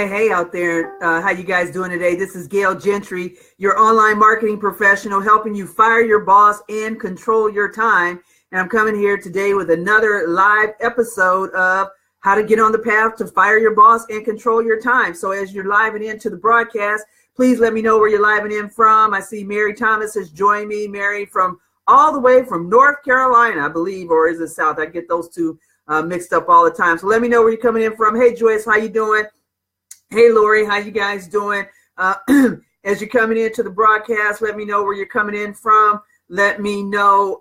Hey out there. How you guys doing today? This is Gail Gentry, your online marketing professional, helping you fire your boss and control your time. And I'm coming here today with another live episode of how to get on the path to fire your boss and control your time. So as you're living into the broadcast, please let me know where you're living in from. I see Mary Thomas has joined me. Mary from all the way from North Carolina, I believe, or is it South? I get those two mixed up all the time. So let me know where you're coming in from. Hey, Joyce, how you doing? Hey, Lori, how you guys doing? As you're coming into the broadcast, let me know where you're coming in from. Let me know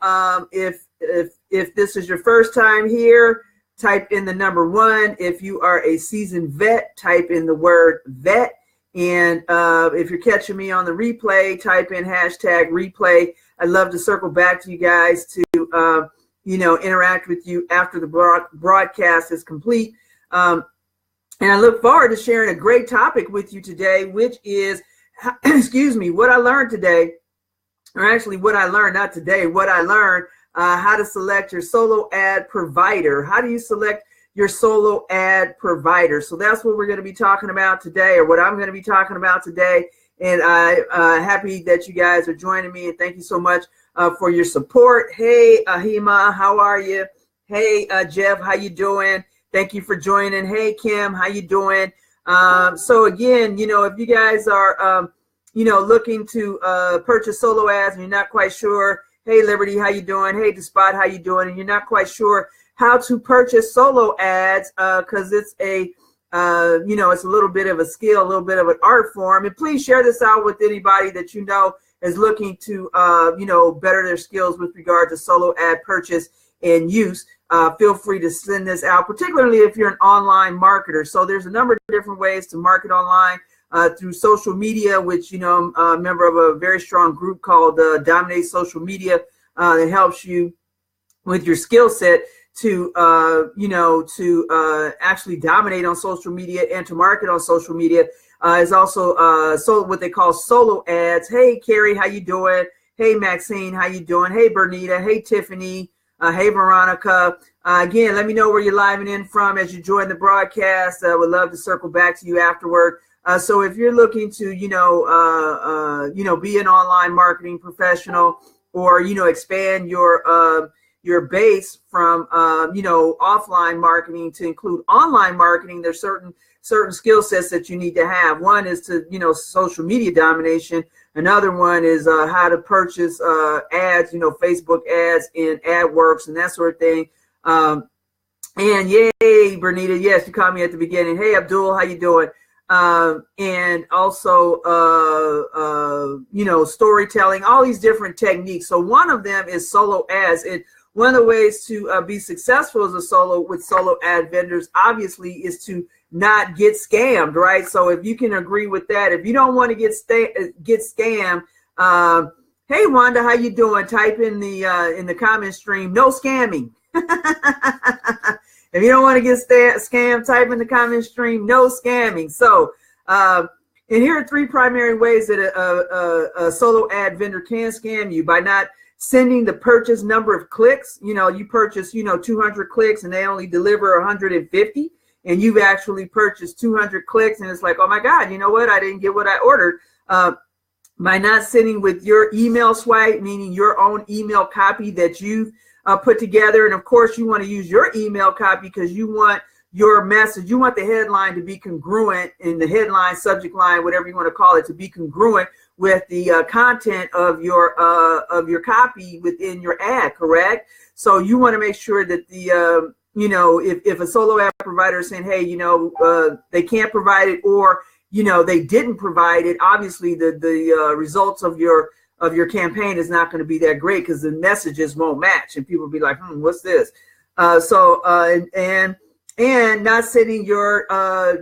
if this is your first time here, type in the number 1. If you are a seasoned vet, type in the word vet. And if you're catching me on the replay, type in hashtag replay. I'd love to circle back to you guys to, interact with you after the broadcast is complete. And I look forward to sharing a great topic with you today, which is, what I learned today, or actually what I learned, not today, what I learned, how to select your solo ad provider. How do you select your solo ad provider? So that's what we're going to be talking about today, or what I'm going to be talking about today. And I'm happy that you guys are joining me, and thank you so much for your support. Hey, Ahima, how are you? Hey, Jeff, how you doing? Thank you for joining. Hey, Kim, how you doing? So again, if you guys are, looking to purchase solo ads and you're not quite sure, hey, Liberty, how you doing? Hey, Despot, how you doing? And you're not quite sure how to purchase solo ads because it's it's a little bit of a skill, a little bit of an art form. And please share this out with anybody that you know is looking to, better their skills with regard to solo ad purchase and use. Feel free to send this out, particularly if you're an online marketer. So there's a number of different ways to market online through social media, which, I'm a member of a very strong group called Dominate Social Media that helps you with your skill set to, actually dominate on social media and to market on social media. Is also what they call solo ads. Hey, Carrie, how you doing? Hey, Maxine, how you doing? Hey, Bernita. Hey, Tiffany. Hey, Veronica. Again, let me know where you're living in from as you join the broadcast. I would love to circle back to you afterward. So if you're looking to, be an online marketing professional or, expand your base from, offline marketing to include online marketing, there's certain skill sets that you need to have. One is to, social media domination. Another one is how to purchase ads, Facebook ads in AdWorks and that sort of thing. And yay, Bernita, yes, you caught me at the beginning. Hey, Abdul, how you doing? And also, storytelling, all these different techniques. So one of them is solo ads. And one of the ways to be successful as a solo ad vendors, obviously, is to not get scammed, right? So if you can agree with that, if you don't want to get scammed, hey, Wanda, how you doing? Type in the comment stream, no scamming. If you don't want to get scammed, type in the comment stream, no scamming. So, and here are 3 primary ways that a solo ad vendor can scam you: by not sending the purchase number of clicks. You purchase, 200 clicks and they only deliver 150, and you've actually purchased 200 clicks and it's like, oh my God, you know what? I didn't get what I ordered. By not sending with your email swipe, meaning your own email copy that you've put together. And of course, you want to use your email copy because you want your message, you want the headline to be congruent, in the headline, subject line, whatever you want to call it, to be congruent with the content of your copy within your ad, correct? So you want to make sure that the if a solo ad provider is saying, hey, they can't provide it, or they didn't provide it, obviously the results of your campaign is not going to be that great because the messages won't match, and people will be like, what's this? And not sending your ad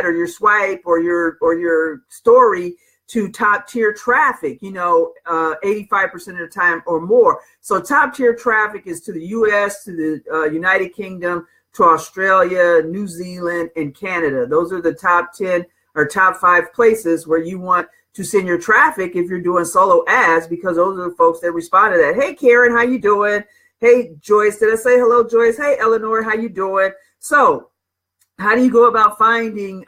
or your swipe or your story to top tier traffic, 85% of the time or more. So top tier traffic is to the US, to the United Kingdom, to Australia, New Zealand, and Canada. Those are the top 10 or top 5 places where you want to send your traffic if you're doing solo ads, because those are the folks that respond to that. Hey, Karen, how you doing? Hey, Joyce, did I say hello, Joyce? Hey, Eleanor, how you doing? So how do you go about finding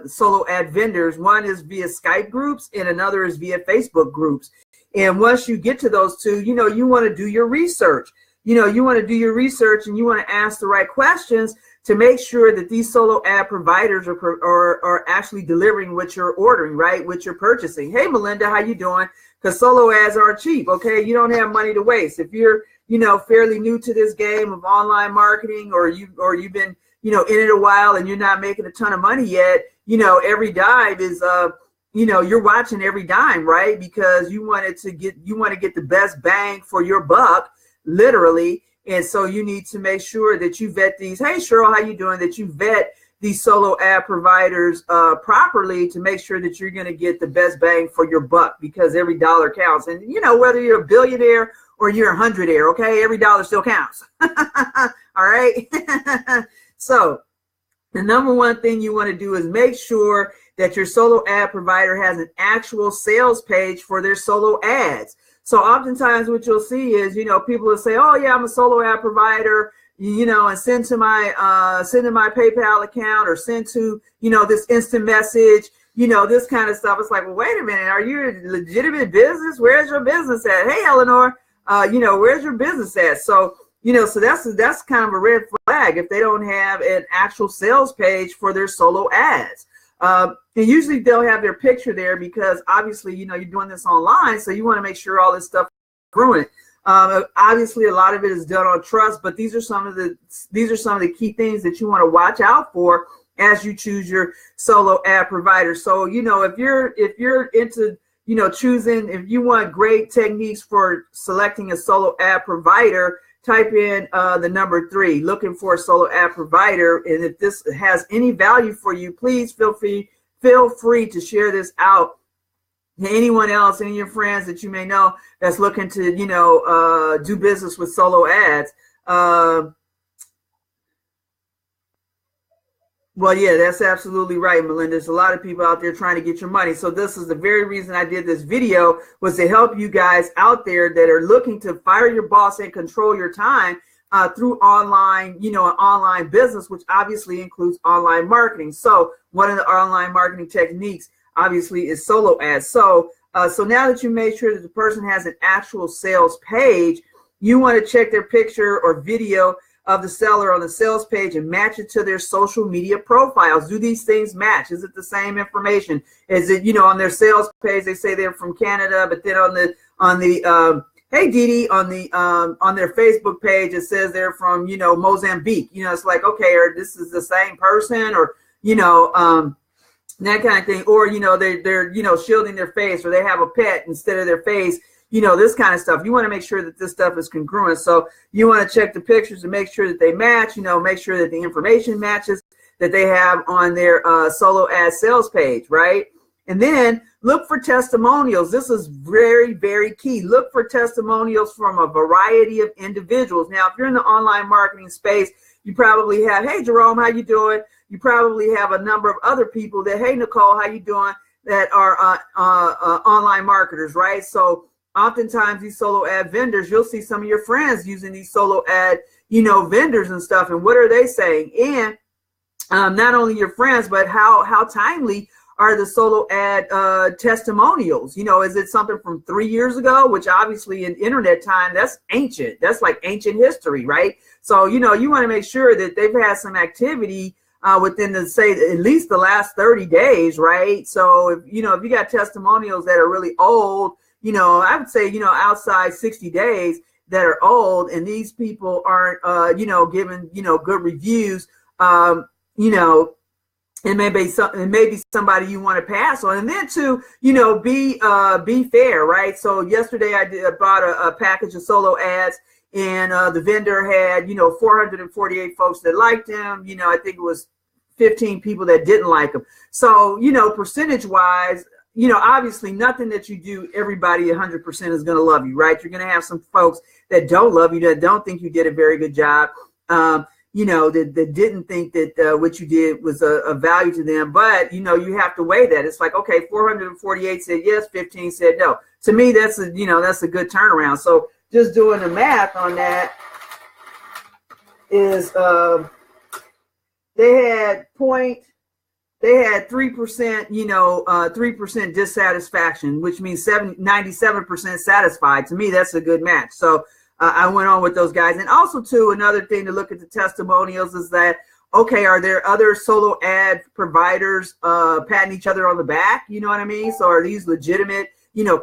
solo ad vendors? One is via Skype groups and another is via Facebook groups. And once you get to those two, you know, you want to do your research. You know, you want to do your research and you want to ask the right questions to make sure that these solo ad providers are actually delivering what you're ordering, right? What you're purchasing. Hey, Melinda, how you doing? Because solo ads are cheap, okay? You don't have money to waste. If you're, you know, fairly new to this game of online marketing, or you've been, you know, in it a while and you're not making a ton of money yet, you know, every dime is you know, you're watching every dime, right? Because you want to get the best bang for your buck, literally. And so you need to make sure that you vet these. Hey, Cheryl, how you doing? That you vet these solo ad providers properly to make sure that you're going to get the best bang for your buck, because every dollar counts. And, you know, whether you're a billionaire or you're a hundredaire, okay, every dollar still counts. All right. So the number one thing you want to do is make sure that your solo ad provider has an actual sales page for their solo ads. So oftentimes what you'll see is, you know, people will say, oh yeah, I'm a solo ad provider, you know, and send to my PayPal account, or send to, you know, this instant message, you know, this kind of stuff. It's like, well, wait a minute, are you a legitimate business? Where's your business at? Hey, Eleanor, you know, where's your business at? So, you know, so that's kind of a red flag if they don't have an actual sales page for their solo ads. And usually they'll have their picture there because obviously, you know, you're doing this online, so you want to make sure all this stuff is congruent. Obviously, a lot of it is done on trust, but these are some of the key things that you want to watch out for as you choose your solo ad provider. So, you know, if you're into, you know, choosing, if you want great techniques for selecting a solo ad provider, type in the number 3, looking for a solo ad provider. And if this has any value for you, please feel free to share this out to anyone else, any of your friends that you may know that's looking to, you know, do business with solo ads. Well, yeah, that's absolutely right, Melinda. There's a lot of people out there trying to get your money. So this is the very reason I did this video, was to help you guys out there that are looking to fire your boss and control your time through online, you know, an online business, which obviously includes online marketing. So one of the online marketing techniques, obviously, is solo ads. So now that you made sure that the person has an actual sales page, you want to check their picture or video of the seller on the sales page and match it to their social media profiles. Do these things match? Is it the same information? Is it, you know, on their sales page they say they're from Canada, but then on the hey Dee Dee, on their Facebook page it says they're from, you know, Mozambique. You know, it's like, okay, or this is the same person, or, you know, that kind of thing. Or, you know, they're you know, shielding their face, or they have a pet instead of their face. You know, this kind of stuff. You want to make sure that this stuff is congruent. So you want to check the pictures and make sure that they match, you know, make sure that the information matches that they have on their solo ad sales page, right? And then look for testimonials. This is very, very key. Look for testimonials from a variety of individuals. Now, if you're in the online marketing space, you probably have, hey, Jerome, how you doing? You probably have a number of other people that, hey, Nicole, how you doing? That are online marketers, right? So oftentimes these solo ad vendors, you'll see some of your friends using these solo ad, you know, vendors and stuff. And what are they saying? And not only your friends, but how timely are the solo ad testimonials? You know, is it something from 3 years ago, which obviously in internet time, that's ancient. That's like ancient history, right? So, you know, you want to make sure that they've had some activity within the, say, at least the last 30 days, right? So if you got testimonials that are really old, you know, I would say, you know, outside 60 days that are old, and these people aren't, you know, giving, you know, good reviews, you know, it may be somebody you want to pass on. And then to, you know, be fair, right? So yesterday I bought a package of solo ads, and the vendor had, you know, 448 folks that liked him. You know, I think it was 15 people that didn't like him. So, you know, percentage wise, you know, obviously nothing that you do, everybody 100% is going to love you, right? You're going to have some folks that don't love you, that don't think you did a very good job, you know, that didn't think that what you did was a value to them. But, you know, you have to weigh that. It's like, okay, 448 said yes, 15 said no. To me, that's a good turnaround. So just doing the math on that is they had 3%, 3% dissatisfaction, which means 97% satisfied. To me, that's a good match. So I went on with those guys. And also, too, another thing to look at the testimonials is that, okay, are there other solo ad providers patting each other on the back? You know what I mean? So are these legitimate,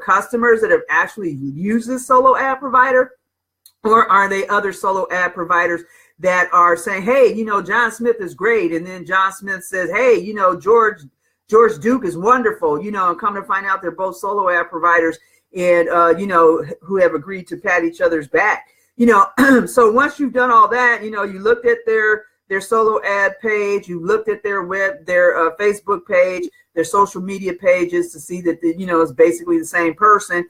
customers that have actually used this solo ad provider? Or are they other solo ad providers that are saying, hey, John Smith is great. And then John Smith says, hey, George Duke is wonderful, and come to find out they're both solo ad providers and, who have agreed to pat each other's back. So once you've done all that, you looked at their solo ad page, you looked at their Facebook page, their social media pages to see that, it's basically the same person.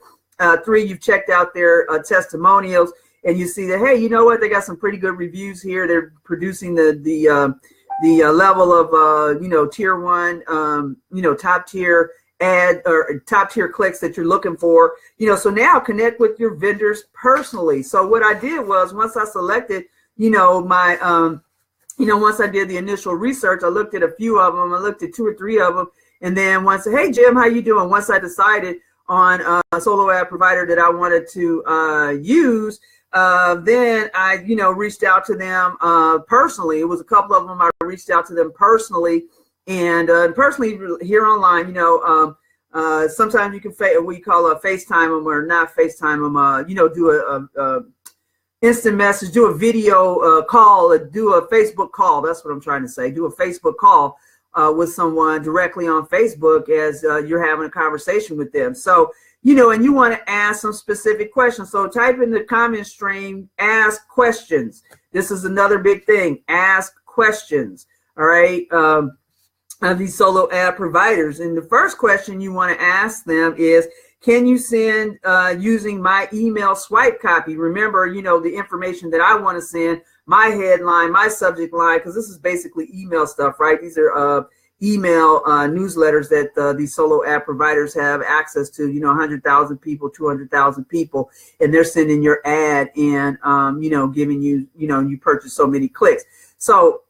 3, you've checked out their testimonials. And you see that, hey, you know what? They got some pretty good reviews here. They're producing the level of tier 1, top tier ad or top tier clicks that you're looking for. So now connect with your vendors personally. So what I did was once I selected, my once I did the initial research, I looked at a few of them. I looked at 2 or 3 of them, and then once, hey Jim, how you doing? Once I decided on a solo ad provider that I wanted to use. Then I, reached out to them personally. It was a couple of them I reached out to them personally, and personally here online. Sometimes you can what you call a FaceTime them or not FaceTime them. Do a instant message, do a video call, do a Facebook call. That's what I'm trying to say. Do a Facebook call with someone directly on Facebook as you're having a conversation with them. So. And you want to ask some specific questions. So type in the comment stream, ask questions. This is another big thing. Ask questions. All right. Of these solo ad providers. And the first question you want to ask them is, can you send using my email swipe copy? Remember, the information that I want to send, my headline, my subject line, because this is basically email stuff, right? These are email newsletters that these solo ad providers have access to, 100,000 people, 200,000 people, and they're sending your ad and, giving you, you purchase so many clicks. So,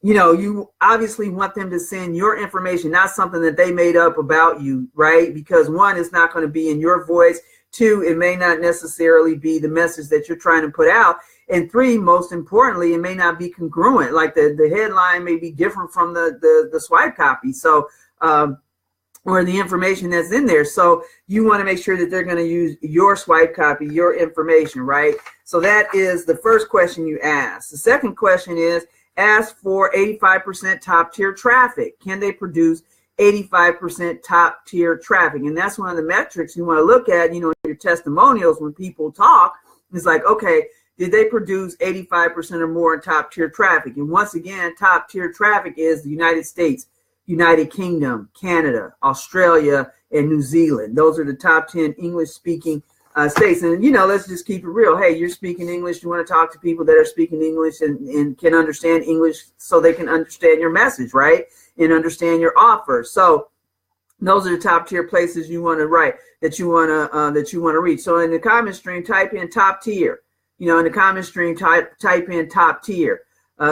you obviously want them to send your information, not something that they made up about you, right? Because 1, it's not going to be in your voice. 2, it may not necessarily be the message that you're trying to put out. And 3, most importantly, it may not be congruent. Like the headline may be different from the swipe copy. So, or the information that's in there. So you want to make sure that they're going to use your swipe copy, your information, right? So that is the first question you ask. The second question is, ask for 85% top tier traffic. Can they produce 85% top tier traffic? And that's one of the metrics you want to look at, your testimonials when people talk. It's like, okay, did they produce 85% or more in top tier traffic? And once again, top tier traffic is the United States, United Kingdom, Canada, Australia, and New Zealand. Those are the top 10 English speaking states. And, let's just keep it real. Hey, you're speaking English. You want to talk to people that are speaking English and can understand English so they can understand your message, right? And understand your offer. So those are the top tier places you want to write that you want to reach. So in the comment stream, type in top tier. In the comment stream, type in top tier.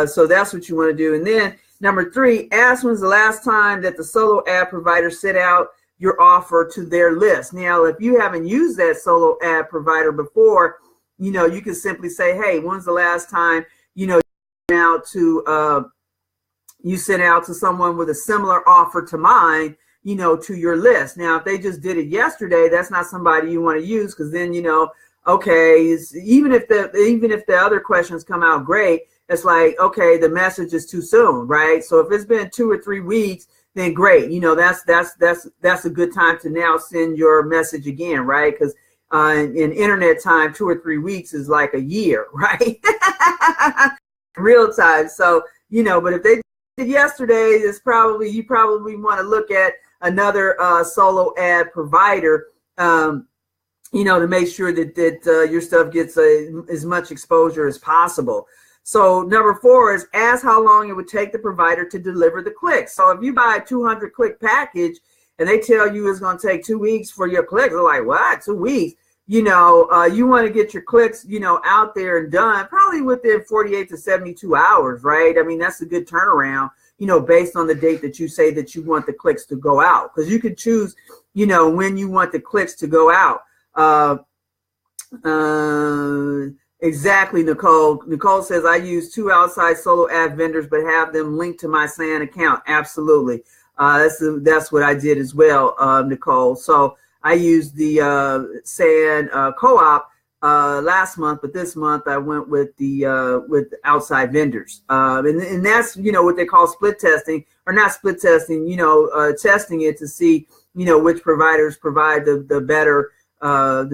So that's what you want to do. And then number 3, ask when's the last time that the solo ad provider sent out your offer to their list. Now, if you haven't used that solo ad provider before, you can simply say, hey, when's the last time, you sent out to someone with a similar offer to mine, to your list. Now, if they just did it yesterday, that's not somebody you want to use, because then, okay, even if the other questions come out great, it's like, okay, the message is too soon, right? So if it's been 2 or 3 weeks, then great. That's a good time to now send your message again, right? Because in internet time, 2 or 3 weeks is like a year, right? Real time. So, but if they did yesterday, you probably want to look at another solo ad provider, to make sure that your stuff gets as much exposure as possible. So number 4 is ask how long it would take the provider to deliver the clicks. So if you buy a 200 click package and they tell you it's going to take 2 weeks for your clicks, they're like, what, 2 weeks? You want to get your clicks, out there and done probably within 48 to 72 hours, right? I mean, that's a good turnaround, based on the date that you say that you want the clicks to go out, because you could choose, when you want the clicks to go out. Exactly, Nicole. Nicole says, I use 2 outside solo ad vendors, but have them linked to my SAN account. Absolutely. That's what I did as well, Nicole. So I used the SAN co-op last month, but this month I went with the outside vendors. And that's, what they call split testing, or not split testing, testing it to see, which providers provide the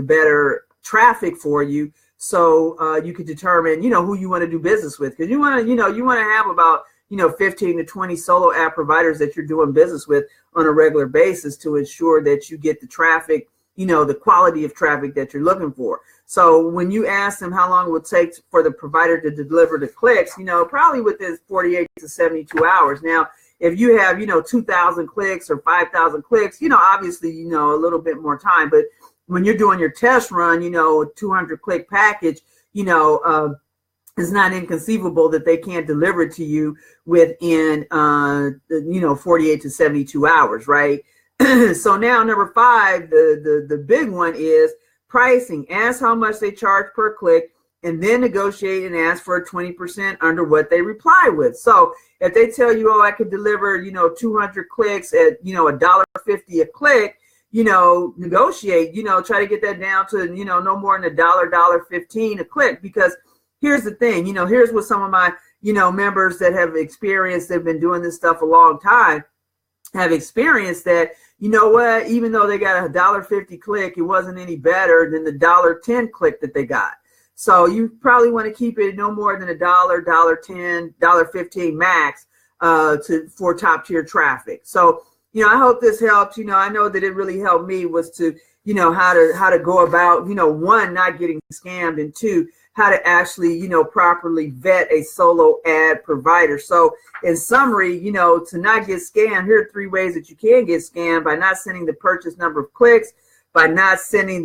better traffic for you. So you can determine, who you want to do business with, because you want to have about, 15 to 20 solo ad providers that you're doing business with on a regular basis to ensure that you get the traffic, the quality of traffic that you're looking for. So when you ask them how long it would take for the provider to deliver the clicks, probably within 48 to 72 hours. Now, if you have, 2,000 clicks or 5,000 clicks, obviously, a little bit more time. But when you're doing your test run, a 200 click package, it's not inconceivable that they can't deliver it to you within, 48 to 72 hours, right? So now number 5, the big one is pricing. Ask how much they charge per click, and then negotiate and ask for a 20% under what they reply with. So if they tell you, oh, I could deliver, 200 clicks at, $1.50 a click, negotiate, try to get that down to, no more than $1.15 a click. Because here's the thing, here's what some of my, members that have experienced, they've been doing this stuff a long time, have experienced that, what, even though they got a $1.50 click, it wasn't any better than the $1.10 click that they got. So you probably want to keep it no more than $1, $1.10, $1.15 max for top tier traffic. So, I hope this helps. I know that it really helped me was to, how to go about, 1, not getting scammed, and 2, how to actually, properly vet a solo ad provider. So in summary, to not get scammed, here are 3 ways that you can get scammed: by not sending the purchase number of clicks, by not sending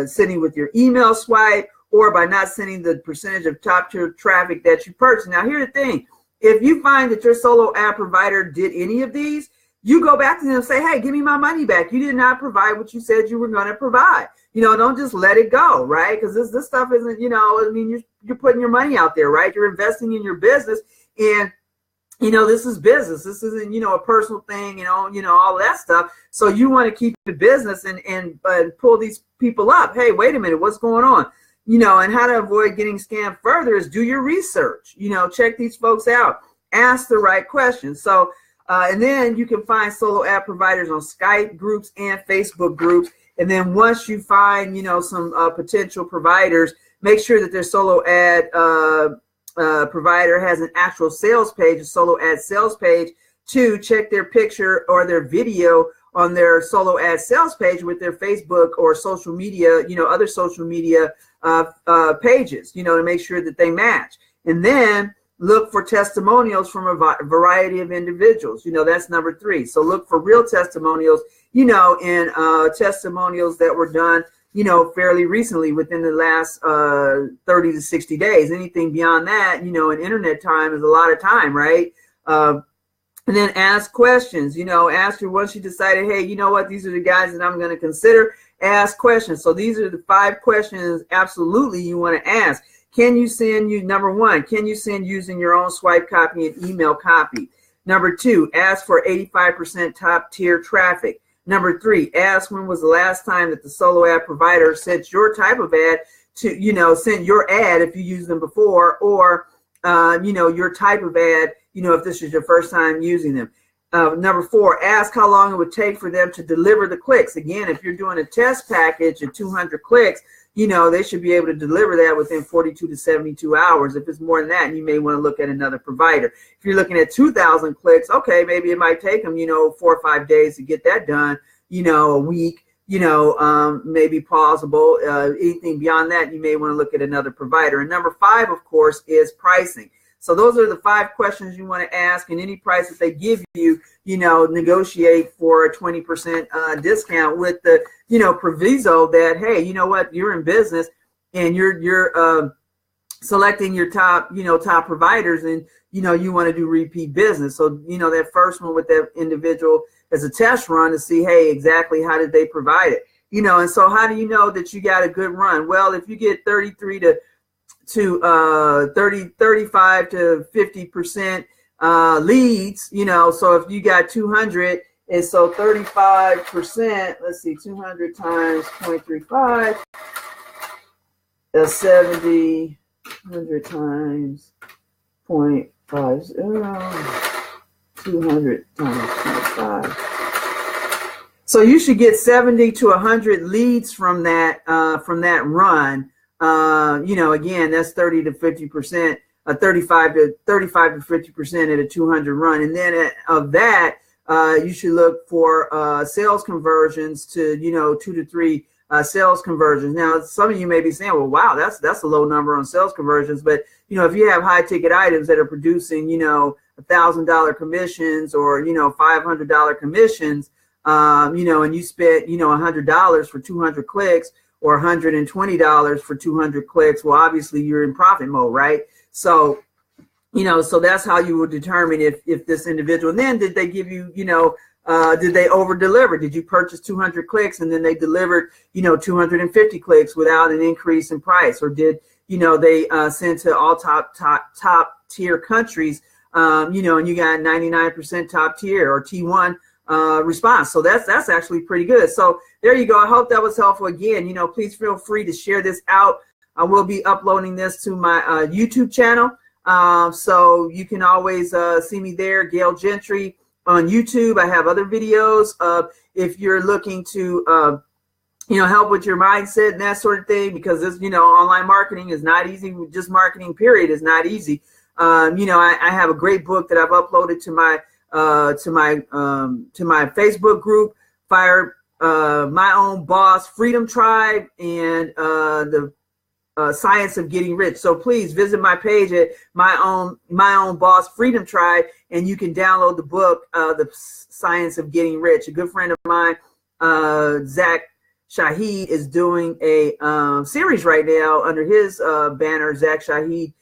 sending with your email swipe, or by not sending the percentage of top tier traffic that you purchased. Now, here's the thing. If you find that your solo ad provider did any of these, you go back to them and say, hey, give me my money back. You did not provide what you said you were going to provide. Don't just let it go, right? Because this stuff isn't, you're putting your money out there, right? You're investing in your business, and, this is business. This isn't, a personal thing, all that stuff. So you want to keep the business and pull these people up. Hey, wait a minute, what's going on? And how to avoid getting scammed further is do your research, check these folks out, ask the right questions. So, and then you can find solo ad providers on Skype groups and Facebook groups. And then once you find, some potential providers, make sure that their solo ad provider has an actual sales page, a solo ad sales page. 2, check their picture or their video on their solo ad sales page with their Facebook or social media, other social media pages, to make sure that they match. And then look for testimonials from a variety of individuals. That's number 3. So look for real testimonials, and testimonials that were done, fairly recently within the last 30 to 60 days. Anything beyond that, in internet time is a lot of time, right? And then ask questions, ask her once you decided, hey, what, these are the guys that I'm going to consider. Ask questions. So these are the 5 questions absolutely you want to ask. Can you send number 1, can you send using your own swipe copy and email copy? Number 2, ask for 85% top tier traffic. Number 3, ask when was the last time that the solo ad provider sent your type of ad to, sent your ad if you used them before, or, your type of ad, if this is your first time using them. Number 4, ask how long it would take for them to deliver the clicks. Again, if you're doing a test package of 200 clicks, they should be able to deliver that within 42 to 72 hours. If it's more than that, you may want to look at another provider. If you're looking at 2,000 clicks, okay, maybe it might take them, 4 or 5 days to get that done, a week, maybe plausible. Anything beyond that, you may want to look at another provider. And number 5, of course, is pricing. So those are the 5 questions you want to ask, and any price that they give you, negotiate for a 20% discount with the, proviso that, hey, you know what, you're in business and you're selecting your top, top providers, and, you want to do repeat business. So, that first one with that individual as a test run to see, hey, exactly how did they provide it? And so how do you know that you got a good run? Well, if you get 35 to 50% leads, so if you got 200, and so 35%, let's see, 200 times 0.35, that's 70, 100 times 0.50, 200 times 0.5. So you should get 70 to 100 leads from that run. Again, that's 30 to 50%, 35 to 50% at a 200 run, and then of that, you should look for sales conversions to 2 to 3 sales conversions. Now, some of you may be saying, well, wow, that's a low number on sales conversions, but if you have high ticket items that are producing $1,000 commissions or $500 commissions, and you spent $100 for 200 clicks or $120 for 200 clicks, well, obviously you're in profit mode, right? So so that's how you will determine if this individual, and then did they give you, did they over deliver? Did you purchase 200 clicks and then they delivered, 250 clicks without an increase in price? Or did, they send to all top tier countries, and you got 99% top tier or T1 response. So that's actually pretty good. So there you go. I hope that was helpful. Again, please feel free to share this out. I will be uploading this to my YouTube channel. So you can always see me there, Gail Gentry on YouTube. I have other videos. If you're looking to, help with your mindset and that sort of thing, because this, online marketing is not easy. Just marketing period is not easy. I have a great book that I've uploaded to my Facebook group, Fire My Own Boss Freedom Tribe, and the Science of Getting Rich. So please visit my page at My Own Boss Freedom Tribe, and you can download the book, The Science of Getting Rich. A good friend of mine, Zach Shahid, is doing a series right now under his banner, Zach Shahid,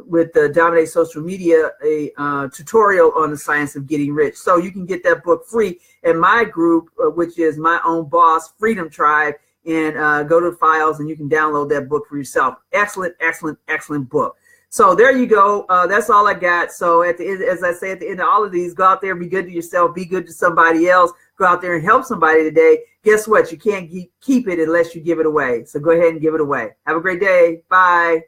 with the Dominate Social Media, a tutorial on the science of getting rich. So you can get that book free in my group, which is My Own Boss Freedom Tribe, and go to files and you can download that book for yourself. Excellent, excellent, excellent book. So there you go. That's all I got. So at the end, as I say at the end of all of these, go out there, be good to yourself, be good to somebody else. Go out there and help somebody today. Guess what? You can't keep it unless you give it away. So go ahead and give it away. Have a great day. Bye.